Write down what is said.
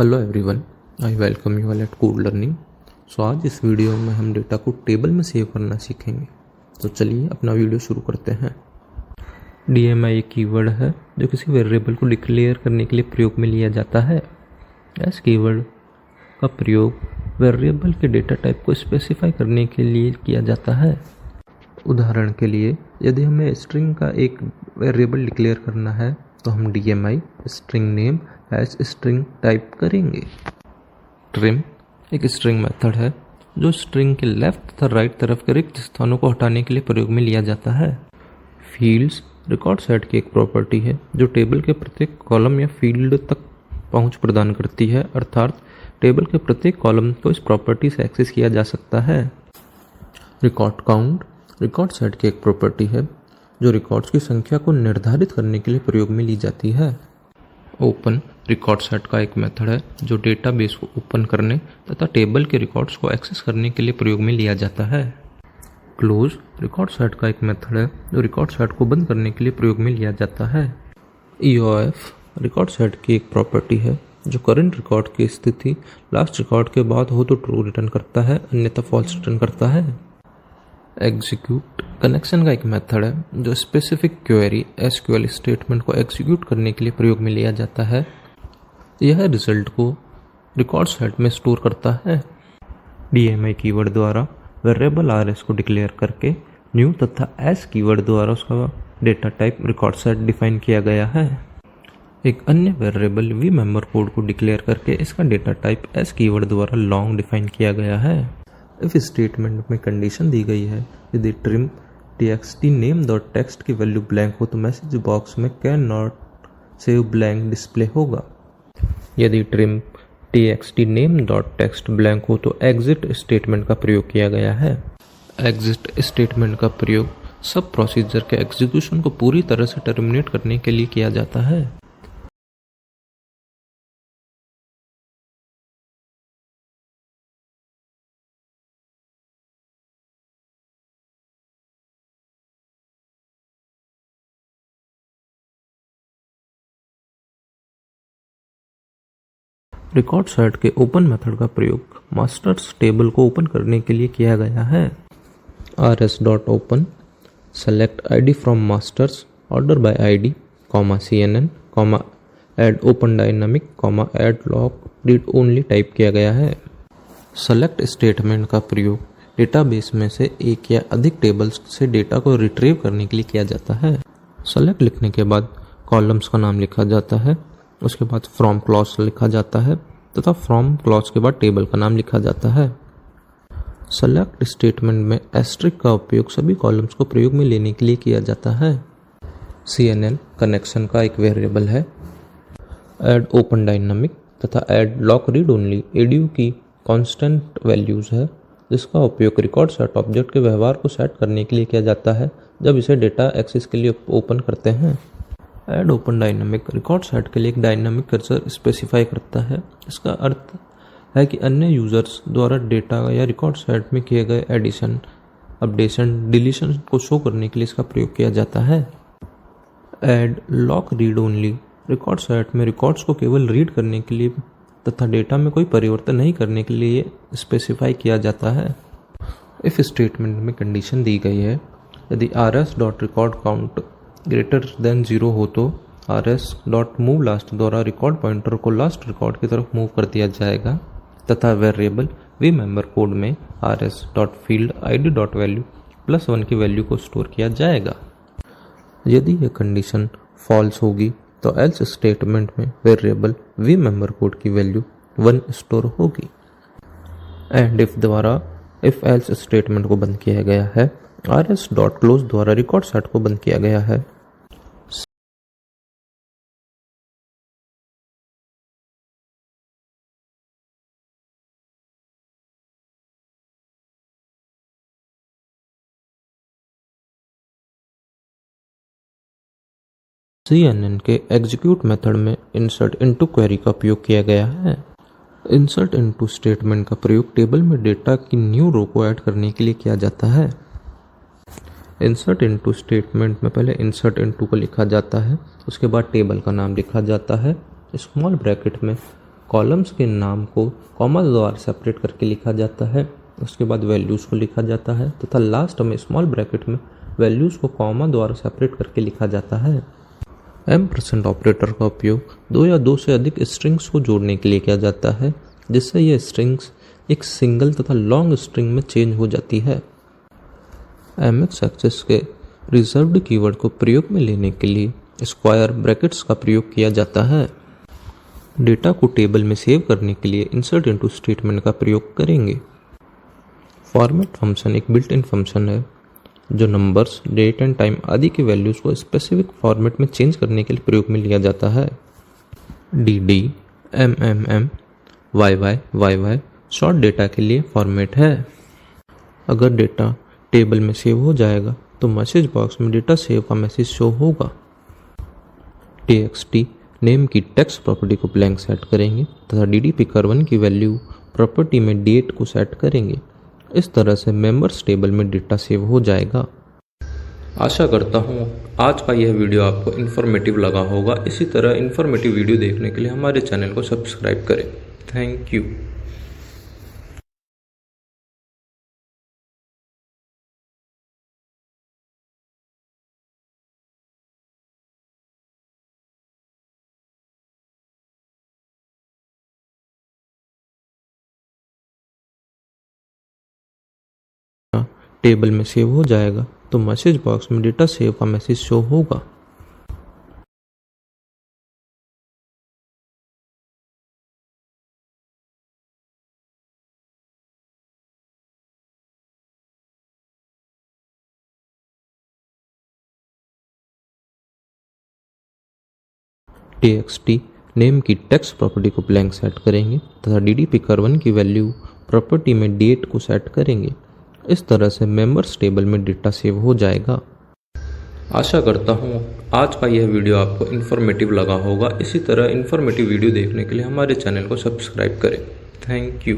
Hello everyone, I welcome you all at कूड learning. So आज इस वीडियो में हम डेटा को टेबल में सेव करना सीखेंगे। तो चलिए अपना वीडियो शुरू करते हैं। DMI एक कीवर्ड है जो किसी वेरिएबल को डिक्लेयर करने के लिए प्रयोग में लिया जाता है। इस कीवर्ड का प्रयोग वेरिएबल के डेटा टाइप को स्पेसिफाई करने के लिए किया जाता है। उदाहरण के लिए, यदि हमें स्ट्रिंग का एक वेरिएबल डिक्लेयर करना है तो हम DMI string name as string type करेंगे। ट्रिम एक स्ट्रिंग मेथड है जो स्ट्रिंग के लेफ्ट तथा राइट तरफ के रिक्त स्थानों को हटाने के लिए प्रयोग में लिया जाता है। फील्ड्स रिकॉर्ड सेट की एक प्रॉपर्टी है जो टेबल के प्रत्येक कॉलम या फील्ड तक पहुंच प्रदान करती है, अर्थात टेबल के प्रत्येक कॉलम को इस प्रॉपर्टी से एक्सेस किया जा सकता है। रिकॉर्ड काउंट रिकॉर्ड सेट की एक प्रॉपर्टी है जो रिकॉर्ड्स की संख्या को निर्धारित करने के लिए प्रयोग में ली जाती है। ओपन रिकॉर्ड सेट का एक मेथड है जो डेटाबेस को ओपन करने तथा टेबल के रिकॉर्ड्स को एक्सेस करने के लिए प्रयोग में लिया जाता है। क्लोज रिकॉर्ड सेट का एक मेथड है जो रिकॉर्ड सेट को बंद करने के लिए प्रयोग में लिया जाता है। EOF रिकॉर्ड सेट की एक प्रॉपर्टी है जो करंट रिकॉर्ड की स्थिति लास्ट रिकॉर्ड के बाद हो तो ट्रू रिटर्न करता है, अन्यथा फॉल्स रिटर्न करता है। एग्जीक्यूट कनेक्शन का एक मेथड है जो स्पेसिफिक क्वेरी SQL स्टेटमेंट को एग्जीक्यूट करने के लिए प्रयोग में लिया जाता है। यह रिजल्ट को रिकॉर्ड सेट में स्टोर करता है। DMI कीवर्ड द्वारा वेरिएबल RS को डिक्लेयर करके न्यू तथा एस कीवर्ड द्वारा उसका data type record set define किया गया है। एक अन्य वेरिएबल V मेंबर कोड को डिक्लेयर करके इसका डेटा टाइप एस कीवर्ड द्वारा लॉन्ग डिफाइन किया गया है। इफ स्टेटमेंट में कंडीशन दी गई है यदि ट्रिम txt name.text की वैल्यू ब्लैंक हो तो मैसेज बॉक्स में can not save blank display होगा। यदि ट्रिम txt name.text ब्लैंक हो तो एग्जिट स्टेटमेंट का प्रयोग किया गया है। एग्जिट स्टेटमेंट का प्रयोग सब प्रोसीजर के एग्जीक्यूशन को पूरी तरह से टर्मिनेट करने के लिए किया जाता है। रिकॉर्ड सेट के ओपन मेथड का प्रयोग मास्टर्स टेबल को ओपन करने के लिए किया गया है। rs.open select id from masters order by id, CNN, add open dynamic, add log read only type किया गया है। सेलेक्ट स्टेटमेंट का प्रयोग डेटाबेस में से एक या अधिक टेबल्स से डेटा को रिट्रीव करने के लिए किया जाता है। सेलेक्ट लिखने के बाद कॉलम्स का नाम लिखा जाता है, उसके बाद फ्रॉम क्लॉज लिखा जाता है तथा फ्रॉम क्लॉज के बाद टेबल का नाम लिखा जाता है। सेलेक्ट स्टेटमेंट में एस्ट्रिक का उपयोग सभी कॉलम्स को प्रयोग में लेने के लिए किया जाता है। CNN कनेक्शन का एक वेरिएबल है। ऐड ओपन डायनामिक तथा add lock read only ADU की कांस्टेंट वैल्यूज है जिसका उपयोग रिकॉर्ड सेट ऑब्जेक्ट के व्यवहार को सेट करने के लिए किया जाता है जब इसे डेटा एक्सेस के लिए ओपन करते हैं। Add open dynamic record set के लिए एक डायनामिक कर्सर स्पेसिफाई करता है। इसका अर्थ है कि अन्य यूजर्स द्वारा डेटा या रिकॉर्ड सेट में किए गए एडिशन, अपडेशन, डिलीशन को शो करने के लिए इसका प्रयोग किया जाता है। Add lock read only record set में रिकॉर्ड्स को केवल रीड करने के लिए तथा डेटा में कोई परिवर्तन नहीं करने के लिए स्पेसिफाई किया जाता है। इफ स्टेटमेंट में कंडीशन दी गई है यदि rs.recordCount ग्रेटर देन 0 हो तो rs.moveLast द्वारा रिकॉर्ड पॉइंटर को लास्ट रिकॉर्ड की तरफ मूव कर दिया जाएगा तथा वेरिएबल V मेंबर कोड में rs.field id.value +1 की वैल्यू को स्टोर किया जाएगा। यदि यह कंडीशन फॉल्स होगी तो एल्स स्टेटमेंट में वेरिएबल V मेंबर कोड की वैल्यू 1 स्टोर होगी। एंड इफ द्वारा इफ एल्स स्टेटमेंट को बंद किया गया है। rs.close द्वारा रिकॉर्ड सेट को बंद किया गया है। CNN के एग्जीक्यूट मेथड में इंसर्ट इनटू क्वेरी का उपयोग किया गया है। इंसर्ट इनटू स्टेटमेंट का प्रयोग टेबल में डेटा की न्यू रो को ऐड करने के लिए किया जाता है। इंसर्ट इनटू स्टेटमेंट में पहले इंसर्ट इनटू को लिखा जाता है, उसके बाद टेबल का नाम लिखा जाता है, स्मॉल ब्रैकेट में कॉलम्स के नाम को कॉमा द्वारा सेपरेट करके लिखा जाता है। उसके बाद वैल्यूज़ को लिखा जाता है तथा लास्ट में स्मॉल ब्रैकेट में वैल्यूज़ को कॉमा द्वारा सेपरेट करके लिखा जाता है। % ऑपरेटर का उपयोग दो या दो से अधिक स्ट्रिंग्स को जोड़ने के लिए किया जाता है, जिससे यह स्ट्रिंग्स एक सिंगल तथा लॉन्ग स्ट्रिंग में चेंज हो जाती है। MX एक्सेस के रिजर्व्ड कीवर्ड को प्रयोग में लेने के लिए स्क्वायर ब्रैकेट्स का प्रयोग किया जाता है। डेटा को टेबल में सेव करने के लिए इंसर्ट इनटू स्टेटमेंट का प्रयोग करेंगे। फॉर्मेट फंक्शन एक बिल्ट इन फंक्शन है जो नंबर्स, डेट एंड टाइम आदि की वैल्यूज़ को स्पेसिफिक फॉर्मेट में चेंज करने के लिए प्रयोग में लिया जाता है। DD, MMM, YY, YY short data के लिए फॉर्मेट है। अगर डेटा टेबल में सेव हो जाएगा तो मैसेज बॉक्स में डेटा सेव का मैसेज शो होगा। TXT नेम की टेक्स्ट प्रॉपर्टी को ब्लैंक सेट करेंगे तथा DD picker1 की वैल्यू प्रॉपर्टी में डेट को सेट करेंगे। इस तरह से मेंबर्स टेबल में डेटा सेव हो जाएगा। आशा करता हूँ आज का यह वीडियो आपको इन्फॉर्मेटिव लगा होगा। इसी तरह इन्फॉर्मेटिव वीडियो देखने के लिए हमारे चैनल को सब्सक्राइब करें। Thank you. टेबल में सेव हो जाएगा तो मैसेज बॉक्स में डेटा सेव का मैसेज शो होगा। TXT नेम की टेक्स्ट प्रॉपर्टी को ब्लैंक सेट करेंगे तथा DD picker1 की वैल्यू प्रॉपर्टी में डेट को सेट करेंगे। इस तरह से मेंबर्स टेबल में डेटा सेव हो जाएगा। आशा करता हूँ आज का यह वीडियो आपको इन्फॉर्मेटिव लगा होगा। इसी तरह इन्फॉर्मेटिव वीडियो देखने के लिए हमारे चैनल को सब्सक्राइब करें। Thank you.